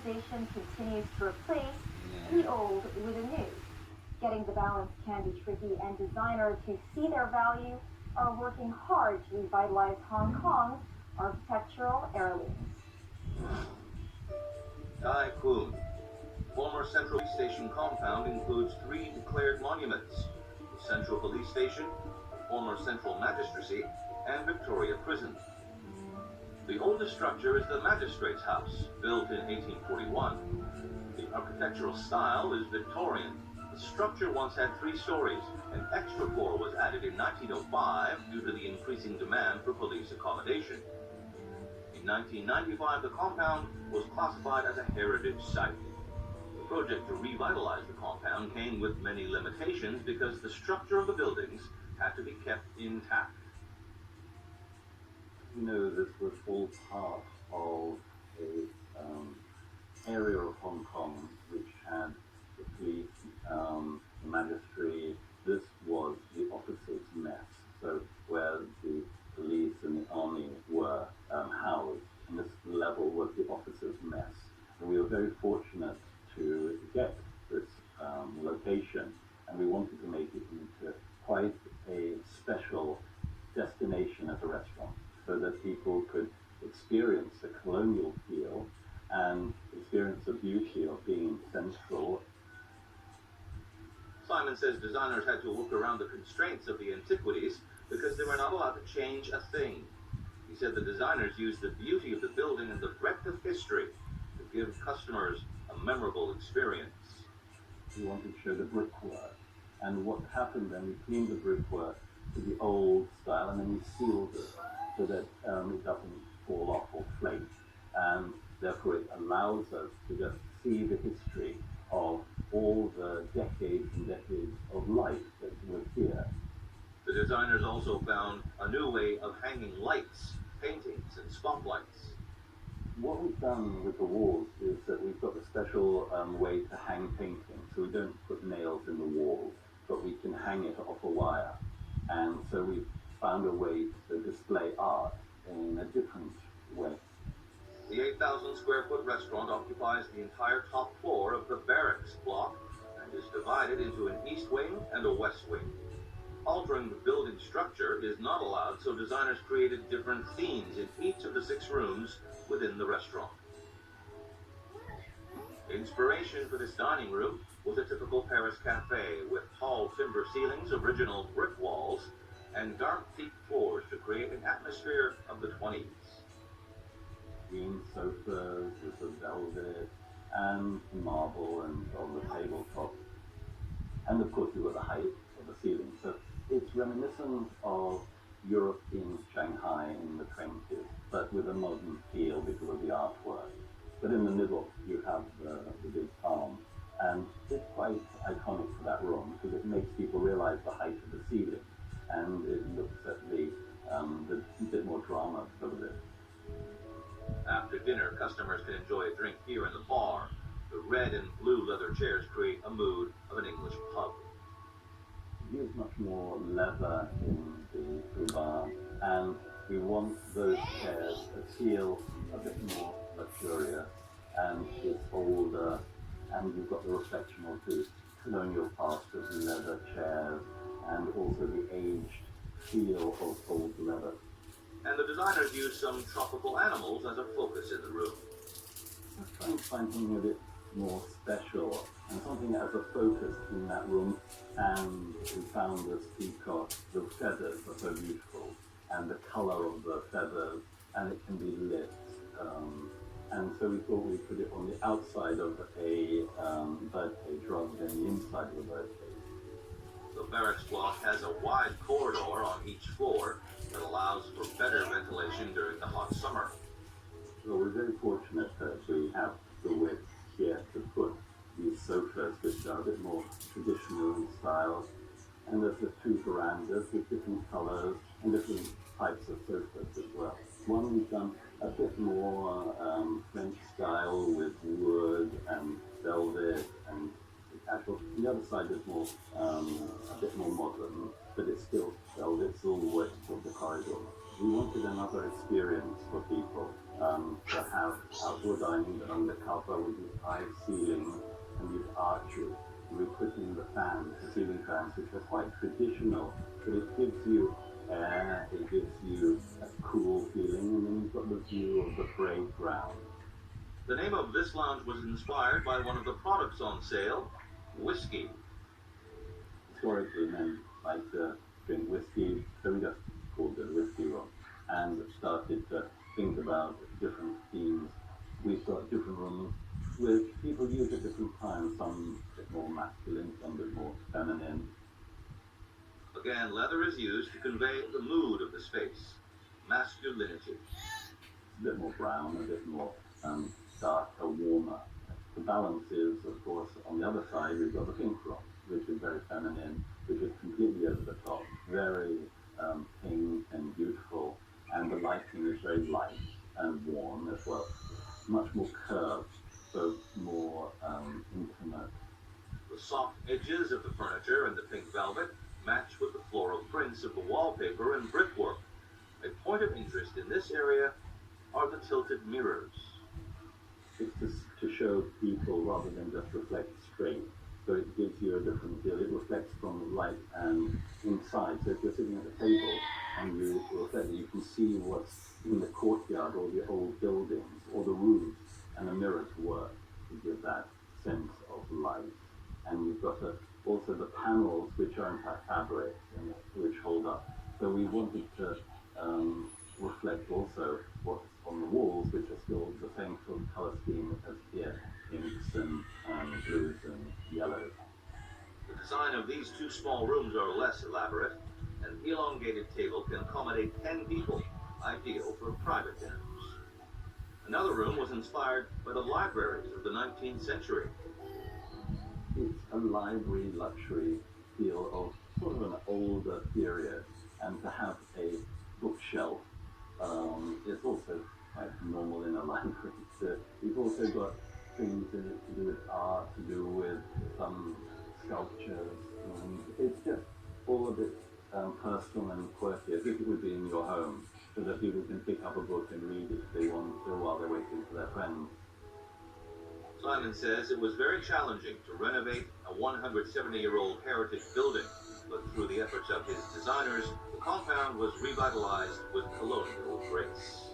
urbanization continues to replace the old with the new. Getting the balance can be tricky, and designers who see their value are working hard to revitalize Hong Kong's architectural heirlooms. Tai Kwun. Former Central Police Station compound includes 3 declared monuments: the Central Police Station, former Central Magistracy, and Victoria Prison. The oldest structure is the Magistrate's House, built in 1841. The architectural style is Victorian. The structure once had 3 stories. An extra floor was added in 1905 due to the increasing demand for police accommodation. In 1995, the compound was classified as a heritage site. The project to revitalize the compound came with many limitations because the structure of the buildings had to be kept intact. You know, this was all part of a area of Hong Kong which had the police, the magistrate. This was the officers' mess. So where the police and the army were housed, and this level was the officers' mess. And we were very fortunate to get this location, and we wanted to make it into quite a special destination as a restaurant, so that people could experience the colonial feel and experience the beauty of being central. Simon says designers had to work around the constraints of the antiquities because they were not allowed to change a thing. He said the designers used the beauty of the building and the breadth of history to give customers a memorable experience. We wanted to show the brickwork, and what happened then, we cleaned the brickwork to the old style, and then we sealed it so that it doesn't fall off or flake, and therefore it allows us to just see the history of all the decades and decades of life that were here. The designers also found a new way of hanging lights, paintings, and spotlights. What we've done with the walls is that we've got a special way to hang paintings, so we don't put nails in the walls, but we can hang it off a wire. And so we've found a way to display art in a different way. The 8,000 square foot restaurant occupies the entire top floor of the barracks block and is divided into an east wing and a west wing. Altering the building structure is not allowed, so designers created different themes in each of the 6 rooms within the restaurant. Inspiration for this dining room was a typical Paris cafe with tall timber ceilings, original brick walls, and dark teak floors to create an atmosphere of the 20s. Green sofas with the velvet and marble and on the tabletop. And of course, you've got the height of the ceiling. So it's reminiscent of Europe in Shanghai in the 20s, but with a modern feel because of the artwork. But in the middle, you have the big palm. And it's quite iconic for that room because it makes people realize the height of the ceiling. And it looks at the bit more drama of it. After dinner, customers can enjoy a drink here in the bar. The red and blue leather chairs create a mood of an English pub. We use much more leather in the bar, and we want those chairs to feel a bit more luxurious, and it's older, and you've got the reflection of the colonial past of the leather chairs, and also the aged feel of old leather. And the designers use some tropical animals as a focus in the room. Let's try and find something a bit more special and something as a focus in that room. And we found this peacock. The feathers are so beautiful, and the color of the feathers, and it can be lit. And so we thought we'd put it on the outside of a birdcage rather than the inside of a birdcage. The barracks block has a wide corridor on each floor that allows for better ventilation during the hot summer. So we're very fortunate that we have the width here to put these sofas, which are a bit more traditional in style. And there's the 2 verandas with different colors and different types of sofas as well. One we've done a bit more French style with wood and velvet and casual. The other side is more a bit more modern, but it's still velvet, all the way to the corridor. We wanted another experience for people to have outdoor dining on the cover with these high ceilings and these arches. We put in the fans, the ceiling fans, which are quite traditional, but it gives you air, it gives you a cool feeling, and then you've got the view of the parade ground. The name of this lounge was inspired by one of the products on sale, whiskey. Historically, men like to drink whiskey, so we just called it whiskey room, and started to think about different themes. We've got different rooms with people used at different times, some a bit more masculine, some a bit more feminine. Again, leather is used to convey the mood of the space, masculinity. A bit more brown, a bit more darker, warmer. The balance is, of course, on the other side, we've got the pink room, which is very feminine, which is completely over the top, very pink and beautiful, and the lighting is very light and warm as well. Much more curved, so more intimate. The soft edges of the furniture and the pink velvet match with the floral prints of the wallpaper and brickwork. A point of interest in this area are the tilted mirrors. It's just to show people rather than just reflect straight. So it gives you a different feel. It reflects from light and inside. So if you're sitting at a table and you reflect, you can see what's in the courtyard or the old buildings or the roofs, and the mirrors work to give that sense of light. And you've got also the panels, which are in fact fabric and which hold up. So we wanted to reflect also what's on the walls, which are still the same sort of color scheme as here, inks and blues and yellows. The design of these two small rooms are less elaborate. An elongated table can accommodate 10 people, ideal for private dinners. Another room was inspired by the libraries of the 19th century. It's a library luxury feel of sort of an older period, and to have a bookshelf is also quite normal in a library. So we've also got things in it to do with art, to do with some sculptures, and it's just all a bit personal and quirky, as if it would be in your home, so that people can pick up a book and read it if they want to while they're waiting for their friends. Simon says it was very challenging to renovate a 170-year-old heritage building, but through the efforts of his designers, the compound was revitalized with colonial grace.